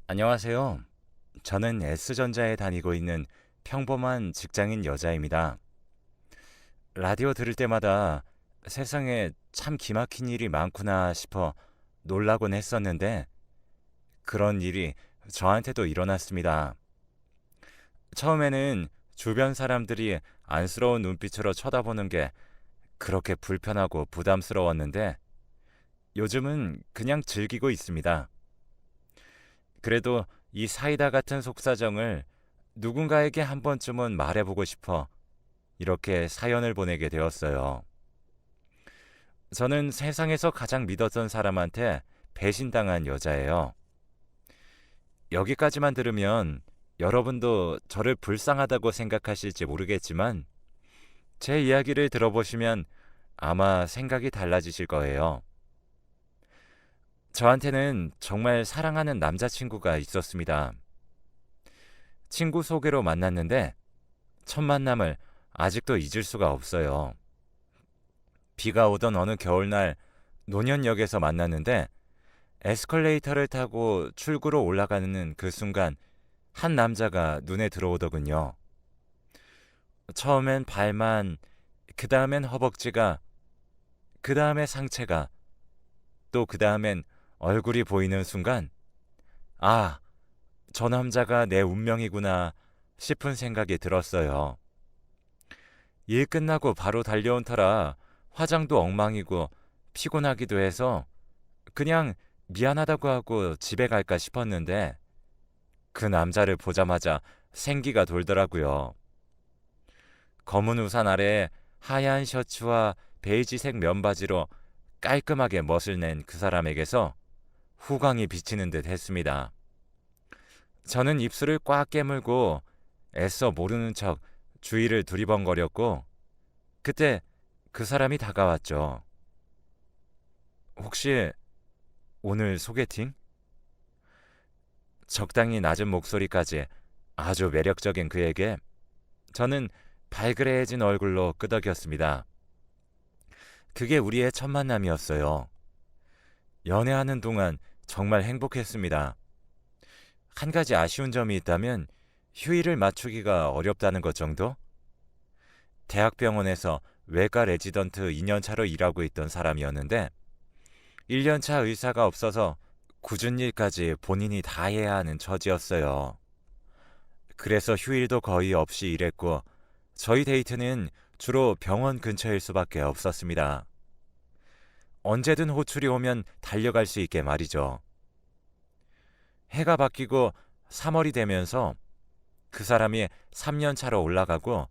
안녕하세요. 저는 S전자에 다니고 있는 평범한 직장인 여자입니다. 라디오 들을 때마다 세상에 참 기막힌 일이 많구나 싶어 놀라곤 했었는데 그런 일이 저한테도 일어났습니다. 처음에는 주변 사람들이 안쓰러운 눈빛으로 쳐다보는 게 그렇게 불편하고 부담스러웠는데 요즘은 그냥 즐기고 있습니다. 그래도 이 사이다 같은 속사정을 누군가에게 한 번쯤은 말해보고 싶어 이렇게 사연을 보내게 되었어요. 저는 세상에서 가장 믿었던 사람한테 배신당한 여자예요. 여기까지만 들으면 여러분도 저를 불쌍하다고 생각하실지 모르겠지만 제 이야기를 들어보시면 아마 생각이 달라지실 거예요. 저한테는 정말 사랑하는 남자친구가 있었습니다. 친구 소개로 만났는데 첫 만남을 아직도 잊을 수가 없어요. 비가 오던 어느 겨울날 논현역에서 만났는데 에스컬레이터를 타고 출구로 올라가는 그 순간 한 남자가 눈에 들어오더군요. 처음엔 발만, 그 다음엔 허벅지가, 그 다음에 상체가, 또 그 다음엔 얼굴이 보이는 순간 아, 저 남자가 내 운명이구나 싶은 생각이 들었어요. 일 끝나고 바로 달려온 터라 화장도 엉망이고 피곤하기도 해서 그냥 미안하다고 하고 집에 갈까 싶었는데 그 남자를 보자마자 생기가 돌더라고요. 검은 우산 아래 하얀 셔츠와 베이지색 면바지로 깔끔하게 멋을 낸 그 사람에게서 후광이 비치는 듯 했습니다. 저는 입술을 꽉 깨물고 애써 모르는 척 주위를 두리번거렸고 그때 그 사람이 다가왔죠. 혹시 오늘 소개팅? 적당히 낮은 목소리까지 아주 매력적인 그에게 저는 발그레해진 얼굴로 끄덕였습니다. 그게 우리의 첫 만남이었어요. 연애하는 동안 정말 행복했습니다. 한 가지 아쉬운 점이 있다면 휴일을 맞추기가 어렵다는 것 정도? 대학병원에서 외과 레지던트 2년차로 일하고 있던 사람이었는데 1년차 의사가 없어서 굳은 일까지 본인이 다 해야 하는 처지였어요. 그래서 휴일도 거의 없이 일했고 저희 데이트는 주로 병원 근처일 수밖에 없었습니다. 언제든 호출이 오면 달려갈 수 있게 말이죠. 해가 바뀌고 3월이 되면서 그 사람이 3년 차로 올라가고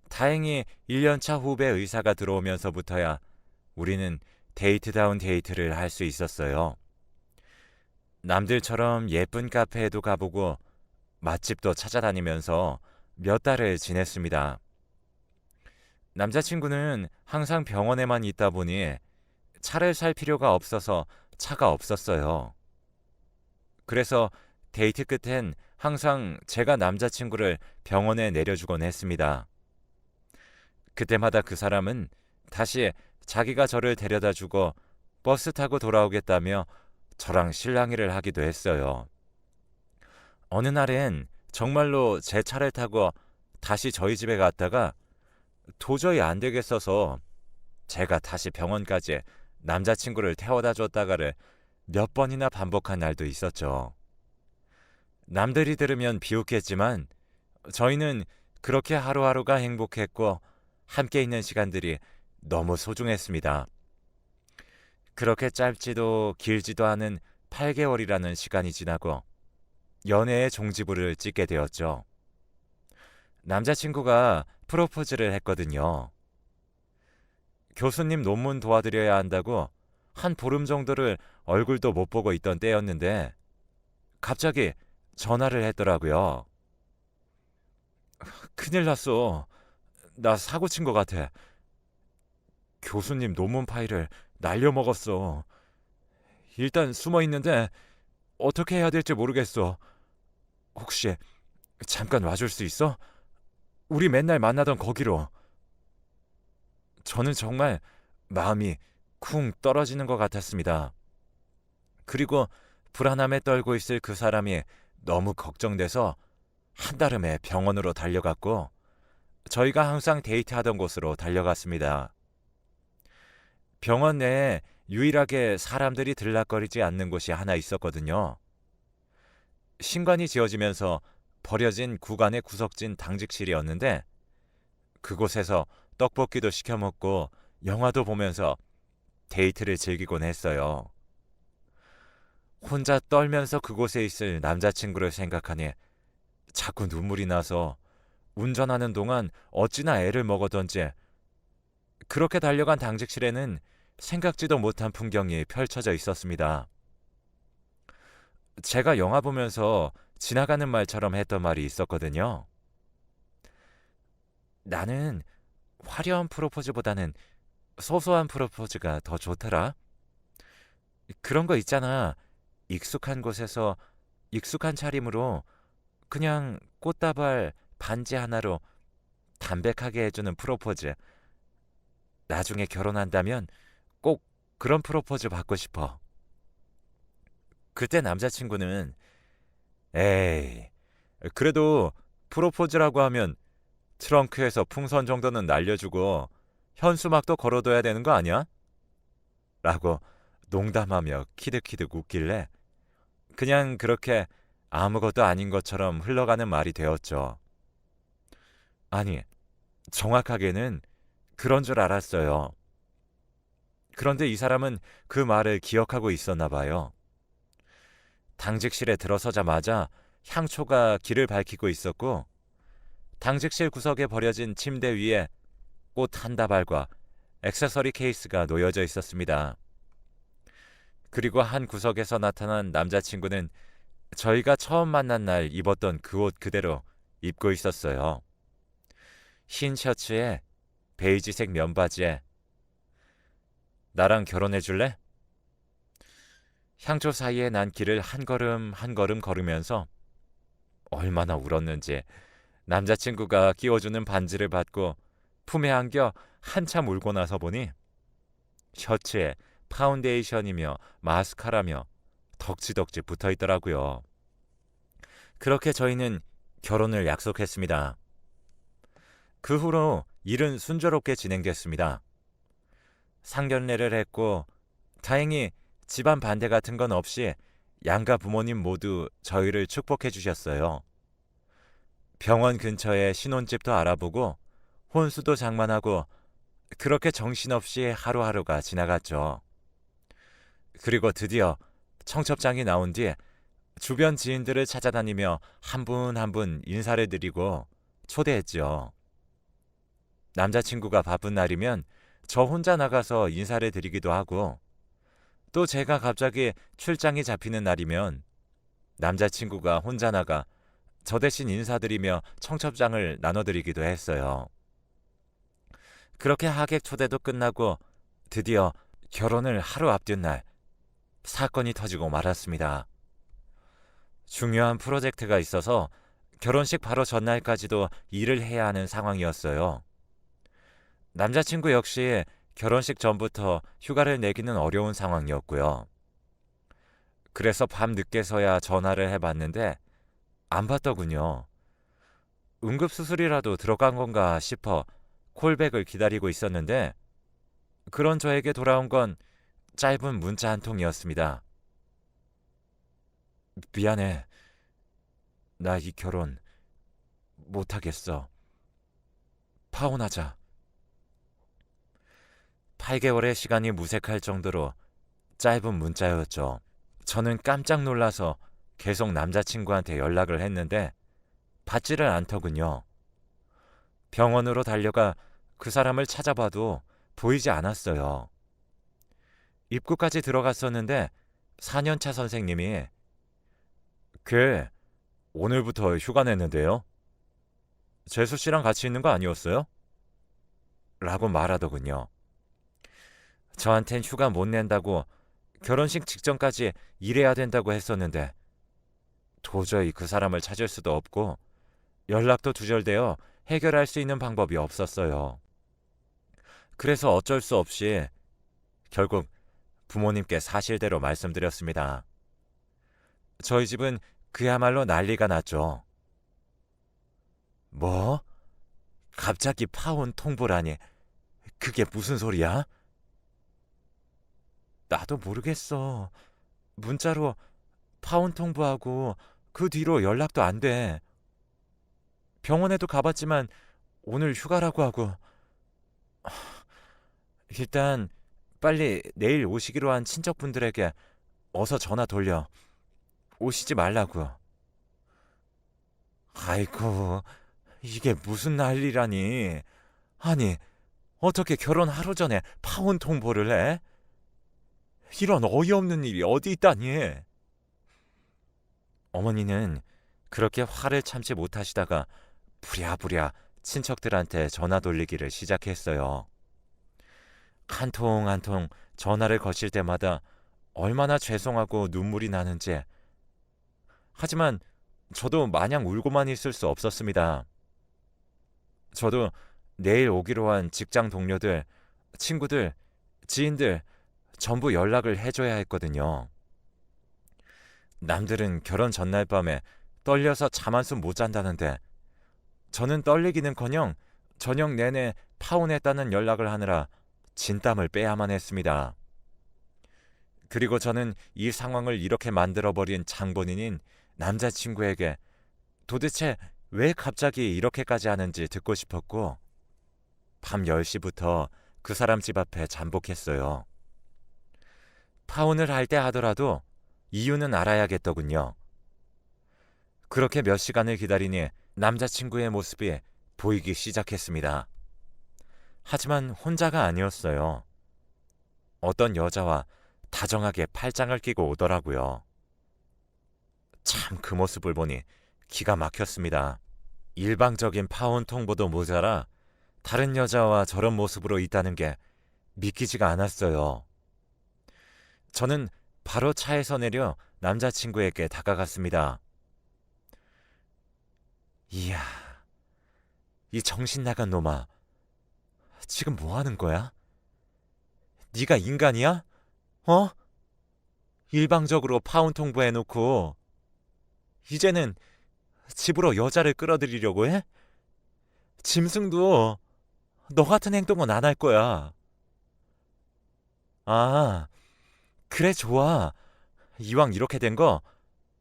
다행히 1년 차 후배 의사가 들어오면서부터야 우리는 데이트다운 데이트를 할 수 있었어요. 남들처럼 예쁜 카페에도 가보고 맛집도 찾아다니면서 몇 달을 지냈습니다. 남자친구는 항상 병원에만 있다 보니 차를 살 필요가 없어서 차가 없었어요. 그래서 데이트 끝엔 항상 제가 남자친구를 병원에 내려주곤 했습니다. 그때마다 그 사람은 다시 자기가 저를 데려다 주고 버스 타고 돌아오겠다며 저랑 실랑이를 하기도 했어요. 어느 날엔 정말로 제 차를 타고 다시 저희 집에 갔다가 도저히 안 되겠어서 제가 다시 병원까지 남자친구를 태워다 줬다가를 몇 번이나 반복한 날도 있었죠. 남들이 들으면 비웃겠지만 저희는 그렇게 하루하루가 행복했고 함께 있는 시간들이 너무 소중했습니다. 그렇게 짧지도 길지도 않은 8개월이라는 시간이 지나고 연애의 종지부를 찍게 되었죠. 남자친구가 프로포즈를 했거든요. 교수님 논문 도와드려야 한다고 한 보름 정도를 얼굴도 못 보고 있던 때였는데 갑자기 전화를 했더라고요. 큰일 났어. 나 사고 친 것 같아. 교수님 논문 파일을 날려먹었어. 일단 숨어 있는데 어떻게 해야 될지 모르겠어. 혹시 잠깐 와줄 수 있어? 우리 맨날 만나던 거기로. 저는 정말 마음이 쿵 떨어지는 것 같았습니다. 그리고 불안함에 떨고 있을 그 사람이 너무 걱정돼서 한달음에 병원으로 달려갔고 저희가 항상 데이트하던 곳으로 달려갔습니다. 병원 내에 유일하게 사람들이 들락거리지 않는 곳이 하나 있었거든요. 신관이 지어지면서 버려진 구간의 구석진 당직실이었는데 그곳에서 떡볶이도 시켜 먹고 영화도 보면서 데이트를 즐기곤 했어요. 혼자 떨면서 그곳에 있을 남자친구를 생각하니 자꾸 눈물이 나서 운전하는 동안 어찌나 애를 먹었던지 그렇게 달려간 당직실에는 생각지도 못한 풍경이 펼쳐져 있었습니다. 제가 영화 보면서 지나가는 말처럼 했던 말이 있었거든요. 나는 화려한 프로포즈보다는 소소한 프로포즈가 더 좋더라. 그런 거 있잖아. 익숙한 곳에서 익숙한 차림으로 그냥 꽃다발 반지 하나로 담백하게 해주는 프로포즈. 나중에 결혼한다면 꼭 그런 프로포즈 받고 싶어. 그때 남자친구는 에이, 그래도 프로포즈라고 하면 트렁크에서 풍선 정도는 날려주고 현수막도 걸어둬야 되는 거 아니야? 라고 농담하며 키득키득 웃길래 그냥 그렇게 아무것도 아닌 것처럼 흘러가는 말이 되었죠. 아니, 정확하게는 그런 줄 알았어요. 그런데 이 사람은 그 말을 기억하고 있었나 봐요. 당직실에 들어서자마자 향초가 길을 밝히고 있었고 당직실 구석에 버려진 침대 위에 꽃 한 다발과 액세서리 케이스가 놓여져 있었습니다. 그리고 한 구석에서 나타난 남자친구는 저희가 처음 만난 날 입었던 그 옷 그대로 입고 있었어요. 흰 셔츠에 베이지색 면바지에 나랑 결혼해 줄래? 향초 사이에 난 길을 한 걸음 한 걸음 걸으면서 얼마나 울었는지 남자친구가 끼워주는 반지를 받고 품에 안겨 한참 울고 나서 보니 셔츠에 파운데이션이며 마스카라며 덕지덕지 붙어 있더라고요. 그렇게 저희는 결혼을 약속했습니다. 그 후로 일은 순조롭게 진행됐습니다. 상견례를 했고 다행히 집안 반대 같은 건 없이 양가 부모님 모두 저희를 축복해 주셨어요. 병원 근처에 신혼집도 알아보고 혼수도 장만하고 그렇게 정신없이 하루하루가 지나갔죠. 그리고 드디어 청첩장이 나온 뒤 주변 지인들을 찾아다니며 한 분 한 분 인사를 드리고 초대했죠. 남자친구가 바쁜 날이면 저 혼자 나가서 인사를 드리기도 하고 또 제가 갑자기 출장이 잡히는 날이면 남자친구가 혼자 나가 저 대신 인사드리며 청첩장을 나눠드리기도 했어요. 그렇게 하객 초대도 끝나고 드디어 결혼을 하루 앞둔 날 사건이 터지고 말았습니다. 중요한 프로젝트가 있어서 결혼식 바로 전날까지도 일을 해야 하는 상황이었어요. 남자친구 역시 결혼식 전부터 휴가를 내기는 어려운 상황이었고요. 그래서 밤 늦게서야 전화를 해봤는데 안 받더군요. 응급수술이라도 들어간 건가 싶어 콜백을 기다리고 있었는데 그런 저에게 돌아온 건 짧은 문자 한 통이었습니다. 미안해. 나 이 결혼 못하겠어. 파혼하자. 8개월의 시간이 무색할 정도로 짧은 문자였죠. 저는 깜짝 놀라서 계속 남자친구한테 연락을 했는데 받지를 않더군요. 병원으로 달려가 그 사람을 찾아봐도 보이지 않았어요. 입구까지 들어갔었는데 4년차 선생님이 걔 오늘부터 휴가 냈는데요. 재수 씨랑 같이 있는 거 아니었어요? 라고 말하더군요. 저한텐 휴가 못 낸다고 결혼식 직전까지 일해야 된다고 했었는데 도저히 그 사람을 찾을 수도 없고 연락도 두절되어 해결할 수 있는 방법이 없었어요. 그래서 어쩔 수 없이 결국 부모님께 사실대로 말씀드렸습니다. 저희 집은 그야말로 난리가 났죠. 뭐? 갑자기 파혼 통보라니. 그게 무슨 소리야? 나도 모르겠어. 문자로 파혼 통보하고 그 뒤로 연락도 안 돼. 병원에도 가봤지만 오늘 휴가라고 하고. 일단 빨리 내일 오시기로 한 친척분들에게 어서 전화 돌려. 오시지 말라고. 아이고, 이게 무슨 난리라니. 아니, 어떻게 결혼 하루 전에 파혼 통보를 해? 이런 어이없는 일이 어디 있다니. 어머니는 그렇게 화를 참지 못하시다가 부랴부랴 친척들한테 전화 돌리기를 시작했어요. 한 통 한 통 전화를 거칠 때마다 얼마나 죄송하고 눈물이 나는지. 하지만 저도 마냥 울고만 있을 수 없었습니다. 저도 내일 오기로 한 직장 동료들, 친구들, 지인들 전부 연락을 해줘야 했거든요. 남들은 결혼 전날 밤에 떨려서 잠 한숨 못 잔다는데 저는 떨리기는커녕 저녁 내내 파혼했다는 연락을 하느라 진땀을 빼야만 했습니다. 그리고 저는 이 상황을 이렇게 만들어버린 장본인인 남자친구에게 도대체 왜 갑자기 이렇게까지 하는지 듣고 싶었고 밤 10시부터 그 사람 집 앞에 잠복했어요. 파혼을 할 때 하더라도 이유는 알아야겠더군요. 그렇게 몇 시간을 기다리니 남자친구의 모습이 보이기 시작했습니다. 하지만 혼자가 아니었어요. 어떤 여자와 다정하게 팔짱을 끼고 오더라고요. 참 그 모습을 보니 기가 막혔습니다. 일방적인 파혼 통보도 모자라 다른 여자와 저런 모습으로 있다는 게 믿기지가 않았어요. 저는 바로 차에서 내려 남자친구에게 다가갔습니다. 이야, 이 정신 나간 놈아. 지금 뭐 하는 거야? 네가 인간이야? 어? 일방적으로 파혼 통보해놓고 이제는 집으로 여자를 끌어들이려고 해? 짐승도 너 같은 행동은 안 할 거야. 아, 그래 좋아. 이왕 이렇게 된 거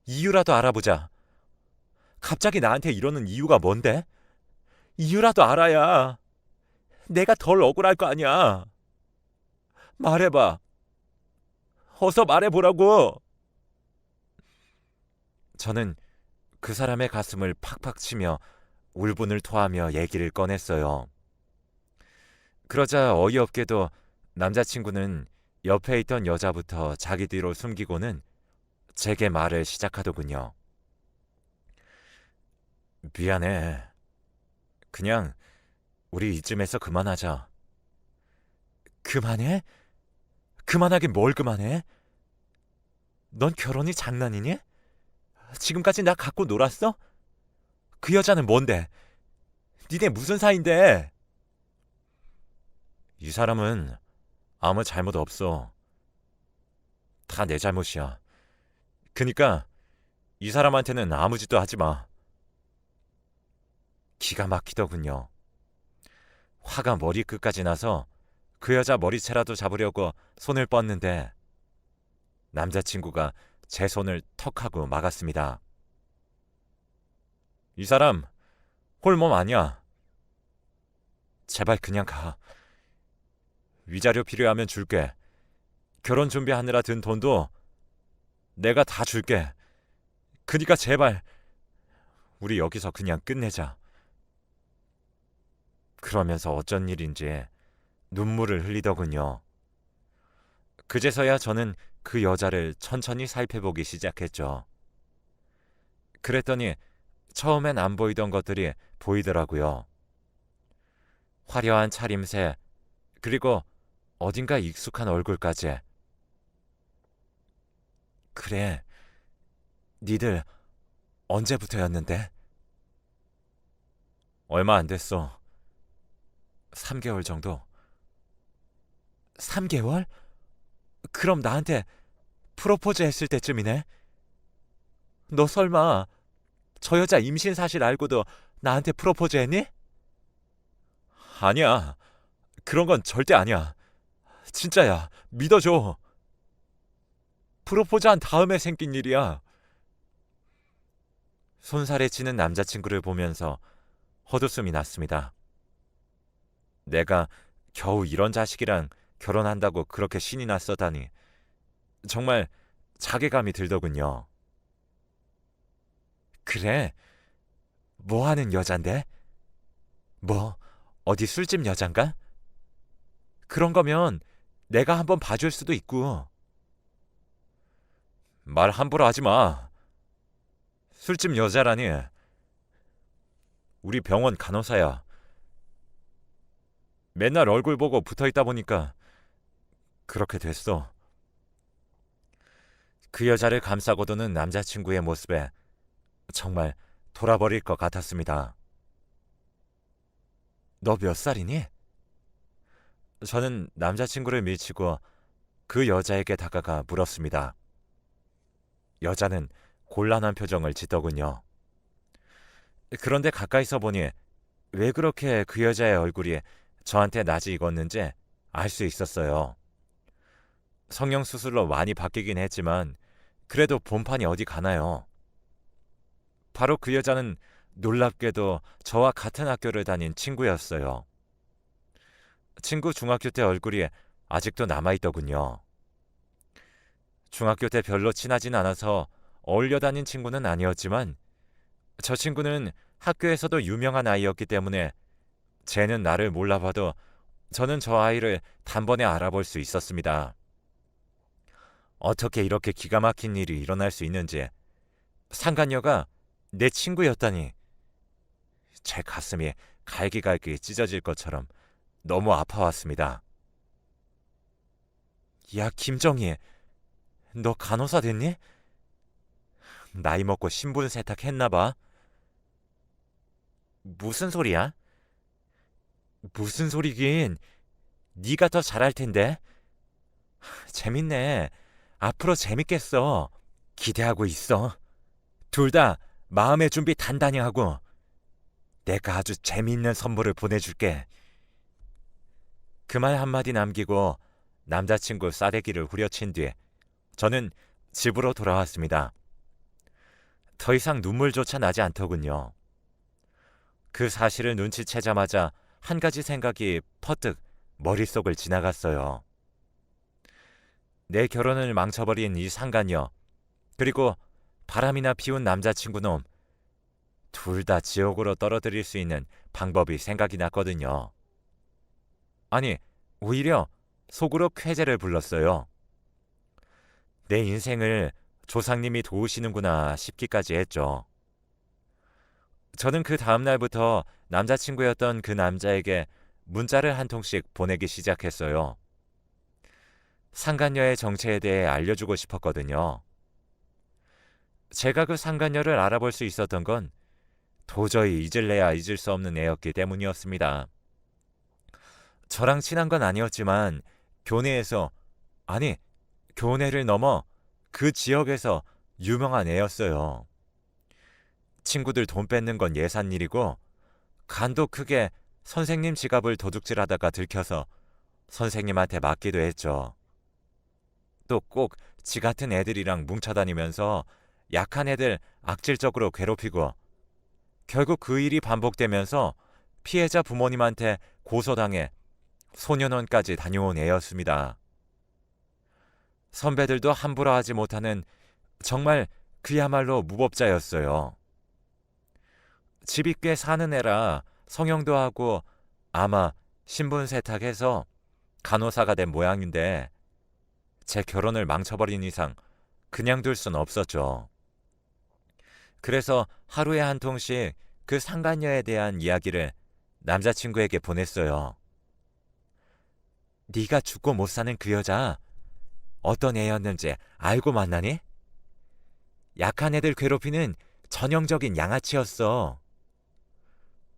이유라도 알아보자. 갑자기 나한테 이러는 이유가 뭔데? 이유라도 알아야 내가 덜 억울할 거 아니야. 말해봐. 어서 말해보라고. 저는 그 사람의 가슴을 팍팍 치며 울분을 토하며 얘기를 꺼냈어요. 그러자 어이없게도 남자친구는 옆에 있던 여자부터 자기 뒤로 숨기고는 제게 말을 시작하더군요. 미안해. 그냥 우리 이쯤에서 그만하자. 그만해? 그만하긴 뭘 그만해? 넌 결혼이 장난이니? 지금까지 나 갖고 놀았어? 그 여자는 뭔데? 니네 무슨 사이인데? 이 사람은 아무 잘못 없어. 다 내 잘못이야. 그니까 이 사람한테는 아무 짓도 하지 마. 기가 막히더군요. 화가 머리끝까지 나서 그 여자 머리채라도 잡으려고 손을 뻗는데 남자친구가 제 손을 턱하고 막았습니다. 이 사람 홀몸 아니야. 제발 그냥 가. 위자료 필요하면 줄게. 결혼 준비하느라 든 돈도 내가 다 줄게. 그니까 제발 우리 여기서 그냥 끝내자. 그러면서 어쩐 일인지 눈물을 흘리더군요. 그제서야 저는 그 여자를 천천히 살펴보기 시작했죠. 그랬더니 처음엔 안 보이던 것들이 보이더라고요. 화려한 차림새, 그리고 어딘가 익숙한 얼굴까지. 그래, 니들 언제부터였는데? 얼마 안 됐어. 3개월 정도. 3개월? 그럼 나한테 프로포즈 했을 때쯤이네? 너 설마 저 여자 임신 사실 알고도 나한테 프로포즈 했니? 아니야. 그런 건 절대 아니야. 진짜야. 믿어줘. 프로포즈한 다음에 생긴 일이야. 손살에 치는 남자친구를 보면서 헛웃음이 났습니다. 내가 겨우 이런 자식이랑 결혼한다고 그렇게 신이 났었다니 정말 자괴감이 들더군요. 그래? 뭐 하는 여잔데? 뭐 어디 술집 여잔가? 그런 거면 내가 한번 봐줄 수도 있고. 말 함부로 하지 마. 술집 여자라니. 우리 병원 간호사야. 맨날 얼굴 보고 붙어 있다 보니까 그렇게 됐어. 그 여자를 감싸고 도는 남자친구의 모습에 정말 돌아버릴 것 같았습니다. 너 몇 살이니? 저는 남자친구를 밀치고 그 여자에게 다가가 물었습니다. 여자는 곤란한 표정을 짓더군요. 그런데 가까이서 보니 왜 그렇게 그 여자의 얼굴이 저한테 낯이 익었는지 알 수 있었어요. 성형수술로 많이 바뀌긴 했지만 그래도 본판이 어디 가나요? 바로 그 여자는 놀랍게도 저와 같은 학교를 다닌 친구였어요. 친구 중학교 때 얼굴이 아직도 남아있더군요. 중학교 때 별로 친하진 않아서 어울려 다닌 친구는 아니었지만 저 친구는 학교에서도 유명한 아이였기 때문에 쟤는 나를 몰라봐도 저는 저 아이를 단번에 알아볼 수 있었습니다. 어떻게 이렇게 기가 막힌 일이 일어날 수 있는지 상간녀가 내 친구였다니 제 가슴이 갈기갈기 찢어질 것처럼 너무 아파왔습니다. 야, 김정희, 너 간호사 됐니? 나이 먹고 신분 세탁했나봐. 무슨 소리야? 무슨 소리긴. 네가 더 잘할 텐데. 재밌네. 앞으로 재밌겠어. 기대하고 있어. 둘 다 마음의 준비 단단히 하고 내가 아주 재미있는 선물을 보내줄게. 그 말 한마디 남기고 남자친구 싸대기를 후려친 뒤 저는 집으로 돌아왔습니다. 더 이상 눈물조차 나지 않더군요. 그 사실을 눈치채자마자 한 가지 생각이 퍼뜩 머릿속을 지나갔어요. 내 결혼을 망쳐버린 이 상간녀, 그리고 바람이나 피운 남자친구 놈, 둘 다 지옥으로 떨어뜨릴 수 있는 방법이 생각이 났거든요. 아니, 오히려 속으로 쾌재를 불렀어요. 내 인생을 조상님이 도우시는구나 싶기까지 했죠. 저는 그 다음날부터 남자친구였던 그 남자에게 문자를 한 통씩 보내기 시작했어요. 상간녀의 정체에 대해 알려주고 싶었거든요. 제가 그 상간녀를 알아볼 수 있었던 건 도저히 잊을래야 잊을 수 없는 애였기 때문이었습니다. 저랑 친한 건 아니었지만 교내에서, 아니, 교내를 넘어 그 지역에서 유명한 애였어요. 친구들 돈 뺏는 건 예산일이고 간도 크게 선생님 지갑을 도둑질하다가 들켜서 선생님한테 맞기도 했죠. 또 꼭 지 같은 애들이랑 뭉쳐다니면서 약한 애들 악질적으로 괴롭히고 결국 그 일이 반복되면서 피해자 부모님한테 고소당해 소년원까지 다녀온 애였습니다. 선배들도 함부로 하지 못하는 정말 그야말로 무법자였어요. 집이 꽤 사는 애라 성형도 하고 아마 신분 세탁해서 간호사가 된 모양인데 제 결혼을 망쳐버린 이상 그냥 둘 순 없었죠. 그래서 하루에 한 통씩 그 상간녀에 대한 이야기를 남자친구에게 보냈어요. 네가 죽고 못 사는 그 여자 어떤 애였는지 알고 만나니? 약한 애들 괴롭히는 전형적인 양아치였어.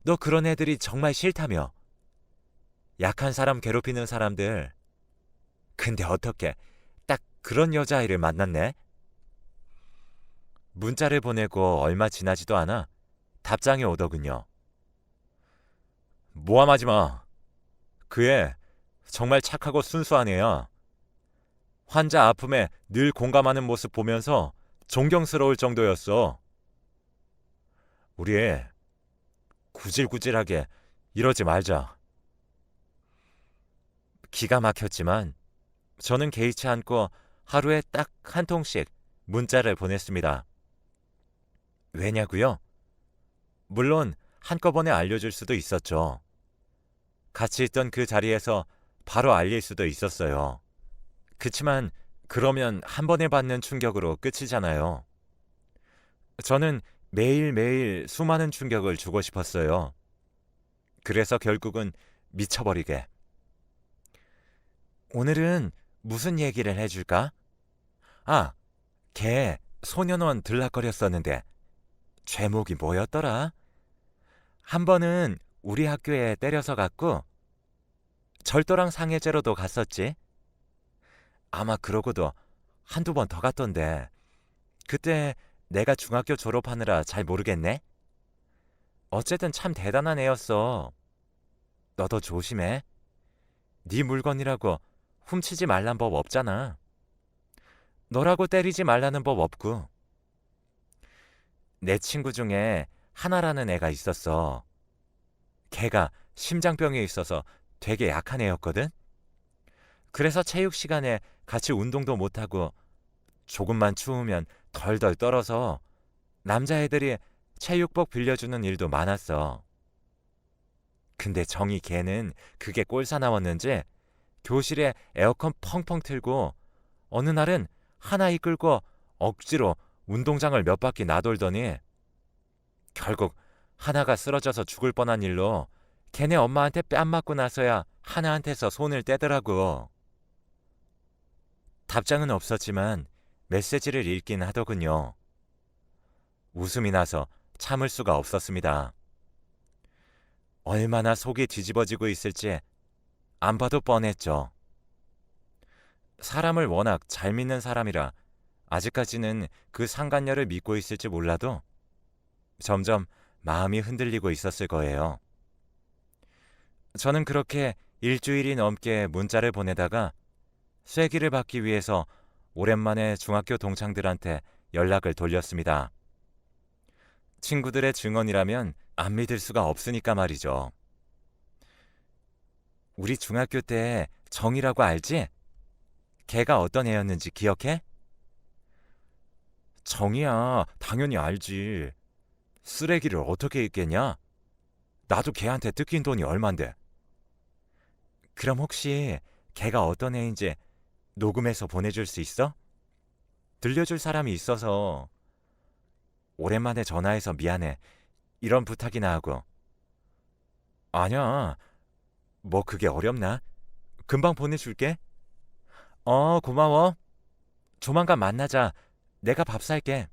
너 그런 애들이 정말 싫다며. 약한 사람 괴롭히는 사람들. 근데 어떻게 딱 그런 여자아이를 만났네? 문자를 보내고 얼마 지나지도 않아 답장이 오더군요. 모함하지 마. 그 애 정말 착하고 순수한 애야. 환자 아픔에 늘 공감하는 모습 보면서 존경스러울 정도였어. 우리 애 구질구질하게 이러지 말자. 기가 막혔지만 저는 개의치 않고 하루에 딱 한 통씩 문자를 보냈습니다. 왜냐고요? 물론 한꺼번에 알려줄 수도 있었죠. 같이 있던 그 자리에서 바로 알릴 수도 있었어요. 그치만 그러면 한 번에 받는 충격으로 끝이잖아요. 저는 매일매일 수많은 충격을 주고 싶었어요. 그래서 결국은 미쳐버리게. 오늘은 무슨 얘기를 해줄까? 아, 걔 소년원 들락거렸었는데 제목이 뭐였더라? 한 번은 우리 학교에 때려서 갔고 절도랑 상해죄로도 갔었지. 아마 그러고도 한두 번 더 갔던데 그때 내가 중학교 졸업하느라 잘 모르겠네. 어쨌든 참 대단한 애였어. 너도 조심해. 네 물건이라고 훔치지 말란 법 없잖아. 너라고 때리지 말라는 법 없고. 내 친구 중에 하나라는 애가 있었어. 걔가 심장병에 있어서 되게 약한 애였거든. 그래서 체육 시간에 같이 운동도 못하고 조금만 추우면 덜덜 떨어서 남자애들이 체육복 빌려주는 일도 많았어. 근데 정이 걔는 그게 꼴사나웠는지 교실에 에어컨 펑펑 틀고 어느 날은 하나 이끌고 억지로 운동장을 몇 바퀴 나돌더니 결국 하나가 쓰러져서 죽을 뻔한 일로 걔네 엄마한테 뺨 맞고 나서야 하나한테서 손을 떼더라고. 답장은 없었지만 메시지를 읽긴 하더군요. 웃음이 나서 참을 수가 없었습니다. 얼마나 속이 뒤집어지고 있을지 안 봐도 뻔했죠. 사람을 워낙 잘 믿는 사람이라 아직까지는 그 상간녀를 믿고 있을지 몰라도 점점 마음이 흔들리고 있었을 거예요. 저는 그렇게 일주일이 넘게 문자를 보내다가 쐐기를 받기 위해서 오랜만에 중학교 동창들한테 연락을 돌렸습니다. 친구들의 증언이라면 안 믿을 수가 없으니까 말이죠. 우리 중학교 때 정이라고 알지? 걔가 어떤 애였는지 기억해? 정이야, 당연히 알지. 쓰레기를 어떻게 읽겠냐? 나도 걔한테 뜯긴 돈이 얼만데. 그럼 혹시 걔가 어떤 애인지 녹음해서 보내줄 수 있어? 들려줄 사람이 있어서. 오랜만에 전화해서 미안해. 이런 부탁이나 하고. 아니야. 뭐 그게 어렵나? 금방 보내줄게. 고마워. 조만간 만나자. 내가 밥 살게.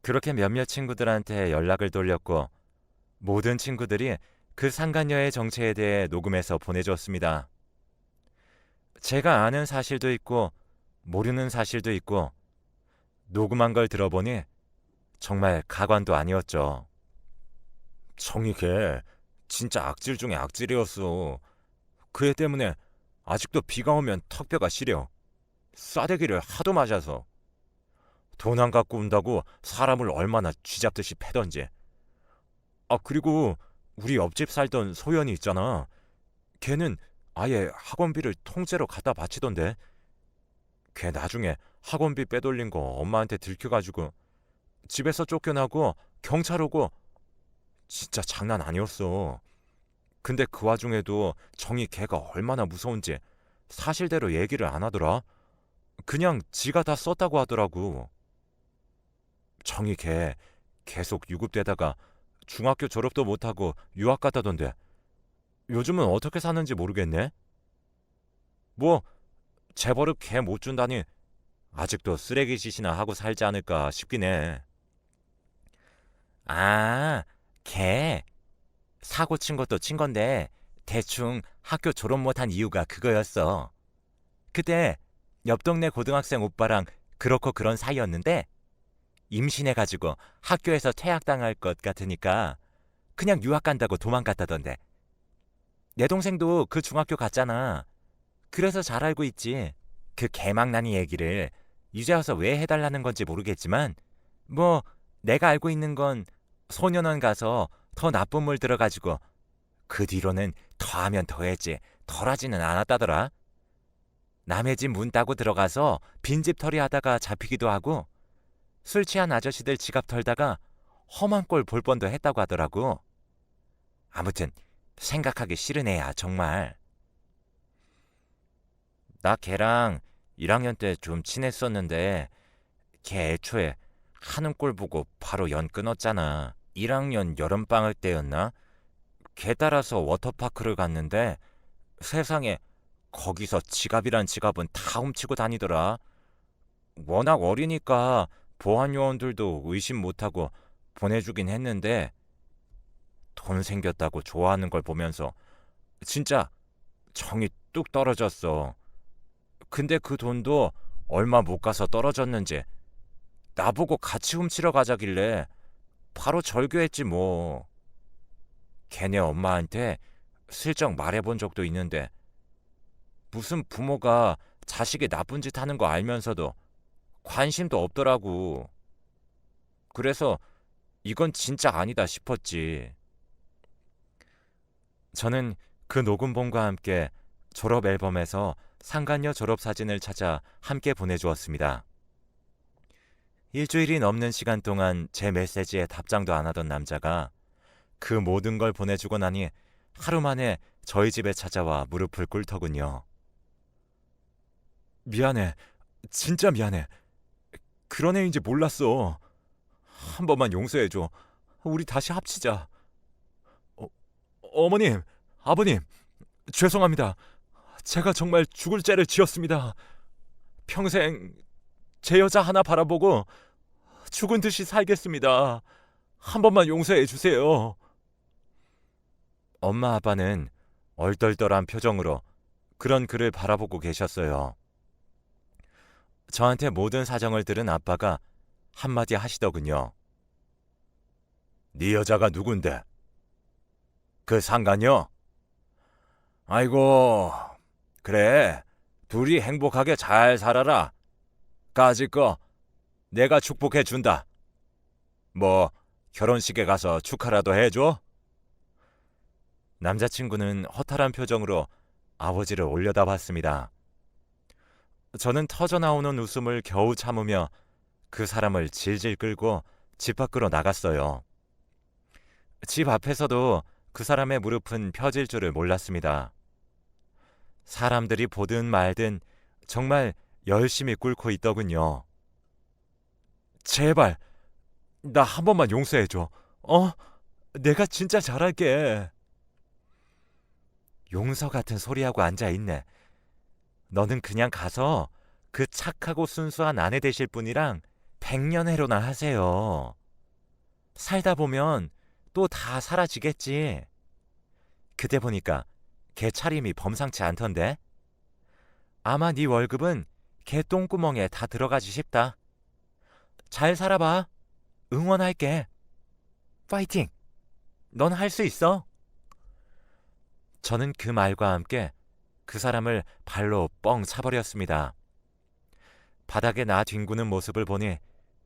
그렇게 몇몇 친구들한테 연락을 돌렸고 모든 친구들이 그 상간녀의 정체에 대해 녹음해서 보내줬습니다. 제가 아는 사실도 있고 모르는 사실도 있고 녹음한 걸 들어보니 정말 가관도 아니었죠. 정이 걔 진짜 악질 중에 악질이었어. 그 애 때문에 아직도 비가 오면 턱뼈가 시려. 싸대기를 하도 맞아서. 돈 안 갖고 온다고 사람을 얼마나 쥐잡듯이 패던지. 그리고 우리 옆집 살던 소연이 있잖아. 걔는 아예 학원비를 통째로 갖다 바치던데. 걔 나중에 학원비 빼돌린 거 엄마한테 들켜가지고 집에서 쫓겨나고 경찰 오고 진짜 장난 아니었어. 근데 그 와중에도 정이 걔가 얼마나 무서운지 사실대로 얘기를 안 하더라. 그냥 지가 다 썼다고 하더라고. 정이 걔 계속 유급되다가 중학교 졸업도 못하고 유학 갔다던데 요즘은 어떻게 사는지 모르겠네. 뭐 재벌은 걔 못 준다니 아직도 쓰레기 짓이나 하고 살지 않을까 싶긴 해. 걔 사고 친 것도 친 건데 대충 학교 졸업 못한 이유가 그거였어. 그때 옆 동네 고등학생 오빠랑 그렇고 그런 사이였는데 임신해가지고 학교에서 퇴학당할 것 같으니까 그냥 유학 간다고 도망갔다던데. 내 동생도 그 중학교 갔잖아. 그래서 잘 알고 있지. 그 개망나니 얘기를 이제 와서 왜 해달라는 건지 모르겠지만 뭐 내가 알고 있는 건 소년원 가서 더 나쁜 물 들어가지고 그 뒤로는 더하면 더했지 덜하지는 않았다더라. 남의 집 문 따고 들어가서 빈집털이 하다가 잡히기도 하고 술 취한 아저씨들 지갑 털다가 험한 꼴 볼 뻔도 했다고 하더라고. 아무튼 생각하기 싫은 애야 정말. 나 걔랑 1학년 때 좀 친했었는데 걔 애초에 하는 꼴 보고 바로 연 끊었잖아. 1학년 여름방학 때였나? 걔 따라서 워터파크를 갔는데 세상에 거기서 지갑이란 지갑은 다 훔치고 다니더라. 워낙 어리니까 보안 요원들도 의심 못하고 보내주긴 했는데 돈 생겼다고 좋아하는 걸 보면서 진짜 정이 뚝 떨어졌어. 근데 그 돈도 얼마 못 가서 떨어졌는지 나보고 같이 훔치러 가자길래 바로 절교했지 뭐. 걔네 엄마한테 슬쩍 말해본 적도 있는데 무슨 부모가 자식이 나쁜 짓 하는 거 알면서도 관심도 없더라고. 그래서 이건 진짜 아니다 싶었지. 저는 그 녹음본과 함께 졸업 앨범에서 상간녀 졸업 사진을 찾아 함께 보내주었습니다. 일주일이 넘는 시간 동안 제 메시지에 답장도 안 하던 남자가 그 모든 걸 보내주고 나니 하루 만에 저희 집에 찾아와 무릎을 꿇더군요. 미안해. 진짜 미안해. 그런 애인지 몰랐어. 한 번만 용서해줘. 우리 다시 합치자. 어머님, 아버님, 죄송합니다. 제가 정말 죽을 죄를 지었습니다. 평생 제 여자 하나 바라보고 죽은 듯이 살겠습니다. 한 번만 용서해 주세요. 엄마 아빠는 얼떨떨한 표정으로 그런 그를 바라보고 계셨어요. 저한테 모든 사정을 들은 아빠가 한마디 하시더군요. 네 여자가 누군데? 그 상간녀? 아이고, 그래. 둘이 행복하게 잘 살아라. 까짓 거 내가 축복해 준다. 뭐 결혼식에 가서 축하라도 해줘? 남자친구는 허탈한 표정으로 아버지를 올려다봤습니다. 저는 터져나오는 웃음을 겨우 참으며 그 사람을 질질 끌고 집 밖으로 나갔어요. 집 앞에서도 그 사람의 무릎은 펴질 줄을 몰랐습니다. 사람들이 보든 말든 정말 열심히 꿇고 있더군요. 제발 나 한 번만 용서해줘. 내가 진짜 잘할게. 용서 같은 소리하고 앉아있네. 너는 그냥 가서 그 착하고 순수한 아내 되실 분이랑 백년해로나 하세요. 살다 보면 또 다 사라지겠지. 그때 보니까 걔 차림이 범상치 않던데. 아마 네 월급은 걔 똥구멍에 다 들어가지 싶다. 잘 살아봐. 응원할게. 파이팅! 넌 할 수 있어. 저는 그 말과 함께 그 사람을 발로 뻥 차버렸습니다. 바닥에 나 뒹구는 모습을 보니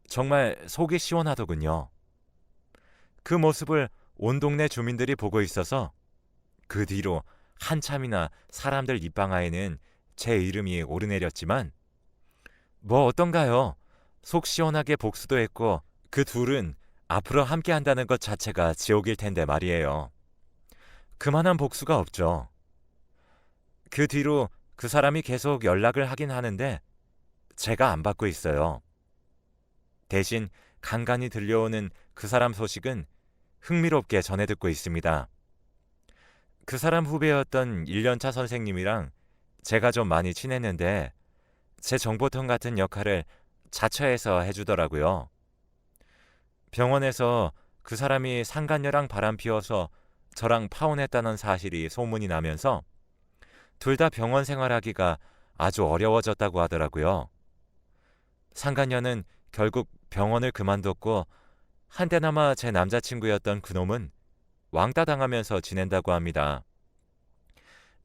정말 속이 시원하더군요. 그 모습을 온 동네 주민들이 보고 있어서 그 뒤로 한참이나 사람들 입방아에는 제 이름이 오르내렸지만 뭐 어떤가요? 속 시원하게 복수도 했고 그 둘은 앞으로 함께 한다는 것 자체가 지옥일 텐데 말이에요. 그만한 복수가 없죠. 그 뒤로 그 사람이 계속 연락을 하긴 하는데 제가 안 받고 있어요. 대신 간간히 들려오는 그 사람 소식은 흥미롭게 전해 듣고 있습니다. 그 사람 후배였던 1년차 선생님이랑 제가 좀 많이 친했는데 제 정보통 같은 역할을 자처해서 해주더라고요. 병원에서 그 사람이 상간녀랑 바람 피워서 저랑 파혼했다는 사실이 소문이 나면서 둘 다 병원 생활하기가 아주 어려워졌다고 하더라고요. 상간녀는 결국 병원을 그만뒀고 한때나마 제 남자친구였던 그놈은 왕따 당하면서 지낸다고 합니다.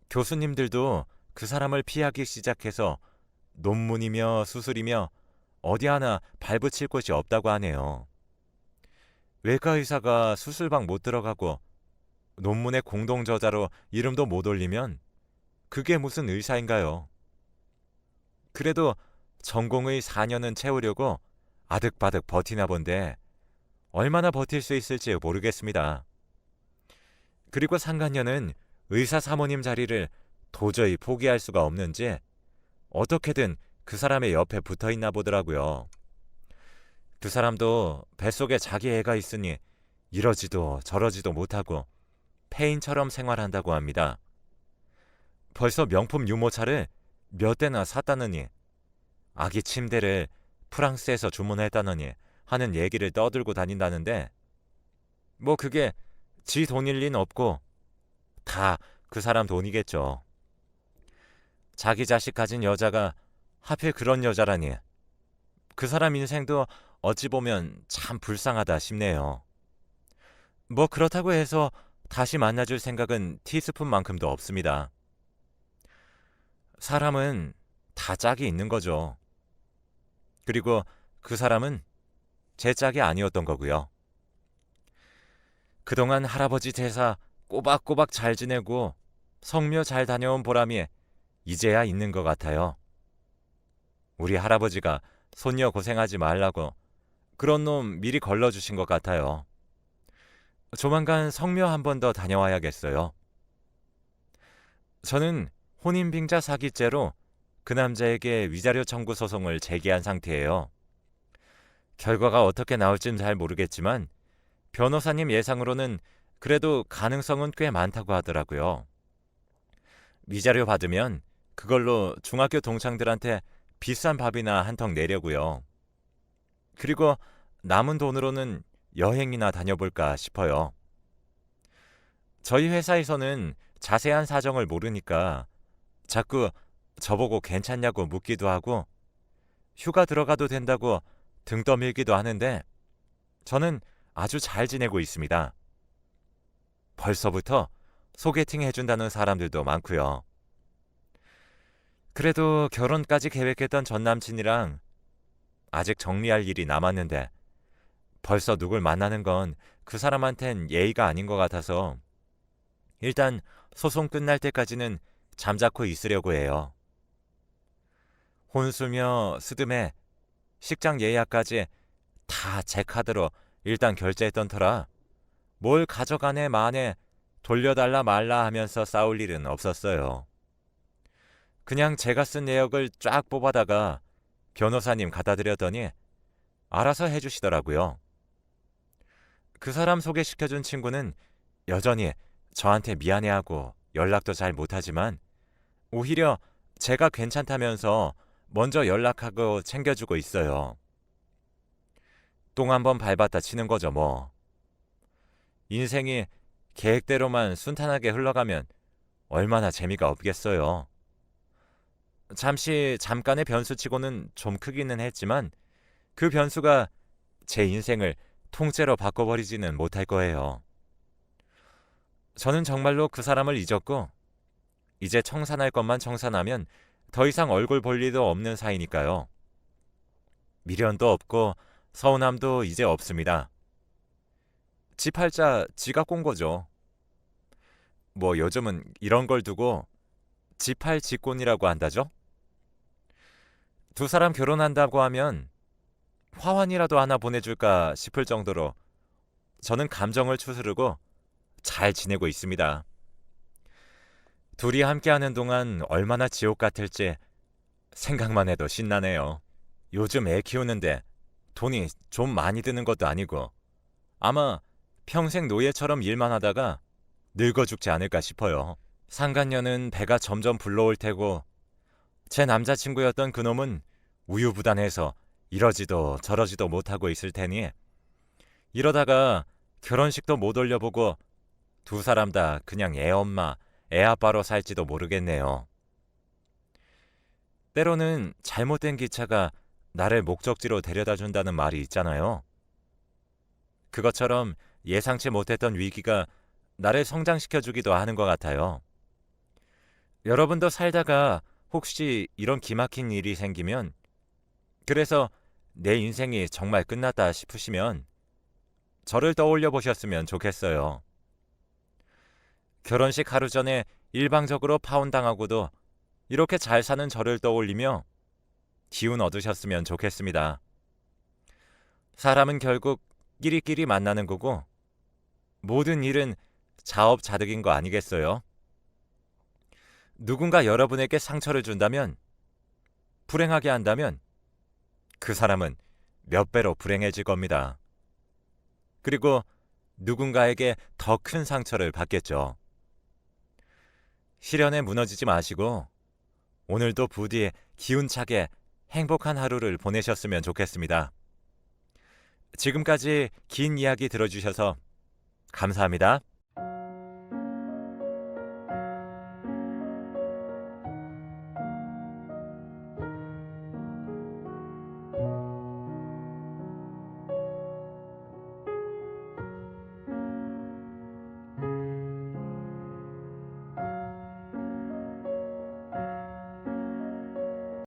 교수님들도 그 사람을 피하기 시작해서 논문이며 수술이며 어디 하나 발붙일 곳이 없다고 하네요. 외과 의사가 수술방 못 들어가고 논문의 공동저자로 이름도 못 올리면 그게 무슨 의사인가요? 그래도 전공의 4년은 채우려고 아득바득 버티나 본데 얼마나 버틸 수 있을지 모르겠습니다. 그리고 상간녀는 의사 사모님 자리를 도저히 포기할 수가 없는지 어떻게든 그 사람의 옆에 붙어 있나 보더라고요. 그 사람도 뱃속에 자기 애가 있으니 이러지도 저러지도 못하고 폐인처럼 생활한다고 합니다. 벌써 명품 유모차를 몇 대나 샀다느니 아기 침대를 프랑스에서 주문했다느니 하는 얘기를 떠들고 다닌다는데 뭐 그게 지 돈일 린 없고 다 그 사람 돈이겠죠. 자기 자식 가진 여자가 하필 그런 여자라니 그 사람 인생도 어찌 보면 참 불쌍하다 싶네요. 뭐 그렇다고 해서 다시 만나줄 생각은 티스푼만큼도 없습니다. 사람은 다 짝이 있는 거죠. 그리고 그 사람은 제 짝이 아니었던 거고요. 그동안 할아버지 제사 꼬박꼬박 잘 지내고 성묘 잘 다녀온 보람이 이제야 있는 것 같아요. 우리 할아버지가 손녀 고생하지 말라고 그런 놈 미리 걸러주신 것 같아요. 조만간 성묘 한 번 더 다녀와야겠어요. 저는 혼인빙자 사기죄로 그 남자에게 위자료 청구 소송을 제기한 상태예요. 결과가 어떻게 나올진 잘 모르겠지만 변호사님 예상으로는 그래도 가능성은 꽤 많다고 하더라고요. 위자료 받으면 그걸로 중학교 동창들한테 비싼 밥이나 한턱 내려고요. 그리고 남은 돈으로는 여행이나 다녀볼까 싶어요. 저희 회사에서는 자세한 사정을 모르니까 자꾸 저보고 괜찮냐고 묻기도 하고 휴가 들어가도 된다고 등 떠밀기도 하는데 저는 아주 잘 지내고 있습니다. 벌써부터 소개팅 해준다는 사람들도 많고요. 그래도 결혼까지 계획했던 전 남친이랑 아직 정리할 일이 남았는데 벌써 누굴 만나는 건 그 사람한텐 예의가 아닌 것 같아서 일단 소송 끝날 때까지는 잠자코 있으려고 해요. 혼수며 스드메, 식장 예약까지 다 제 카드로 일단 결제했던 터라 뭘 가져가네 마네 돌려달라 말라 하면서 싸울 일은 없었어요. 그냥 제가 쓴 내역을 쫙 뽑아다가 변호사님 갖다 드렸더니 알아서 해주시더라고요. 그 사람 소개시켜준 친구는 여전히 저한테 미안해하고 연락도 잘 못하지만 오히려 제가 괜찮다면서 먼저 연락하고 챙겨주고 있어요. 똥 한번 밟았다 치는 거죠 뭐. 인생이 계획대로만 순탄하게 흘러가면 얼마나 재미가 없겠어요. 잠깐의 변수치고는 좀 크기는 했지만 그 변수가 제 인생을 통째로 바꿔버리지는 못할 거예요. 저는 정말로 그 사람을 잊었고 이제 청산할 것만 청산하면 더 이상 얼굴 볼 일도 없는 사이니까요. 미련도 없고 서운함도 이제 없습니다. 지 팔자 지가 꼰 거죠. 뭐 요즘은 이런 걸 두고 지팔지꼰이라고 한다죠? 두 사람 결혼한다고 하면 화환이라도 하나 보내줄까 싶을 정도로 저는 감정을 추스르고 잘 지내고 있습니다. 둘이 함께하는 동안 얼마나 지옥 같을지 생각만 해도 신나네요. 요즘 애 키우는데 돈이 좀 많이 드는 것도 아니고 아마 평생 노예처럼 일만 하다가 늙어 죽지 않을까 싶어요. 상간녀는 배가 점점 불러올 테고 제 남자친구였던 그놈은 우유부단해서 이러지도 저러지도 못하고 있을 테니 이러다가 결혼식도 못 올려보고 두 사람 다 그냥 애엄마, 애아빠로 살지도 모르겠네요. 때로는 잘못된 기차가 나를 목적지로 데려다 준다는 말이 있잖아요. 그것처럼 예상치 못했던 위기가 나를 성장시켜주기도 하는 것 같아요. 여러분도 살다가 혹시 이런 기막힌 일이 생기면, 그래서 내 인생이 정말 끝났다 싶으시면 저를 떠올려 보셨으면 좋겠어요. 결혼식 하루 전에 일방적으로 파혼당하고도 이렇게 잘 사는 저를 떠올리며 기운 얻으셨으면 좋겠습니다. 사람은 결국 끼리끼리 만나는 거고 모든 일은 자업자득인 거 아니겠어요? 누군가 여러분에게 상처를 준다면, 불행하게 한다면 그 사람은 몇 배로 불행해질 겁니다. 그리고 누군가에게 더 큰 상처를 받겠죠. 시련에 무너지지 마시고 오늘도 부디 기운차게 행복한 하루를 보내셨으면 좋겠습니다. 지금까지 긴 이야기 들어주셔서 감사합니다.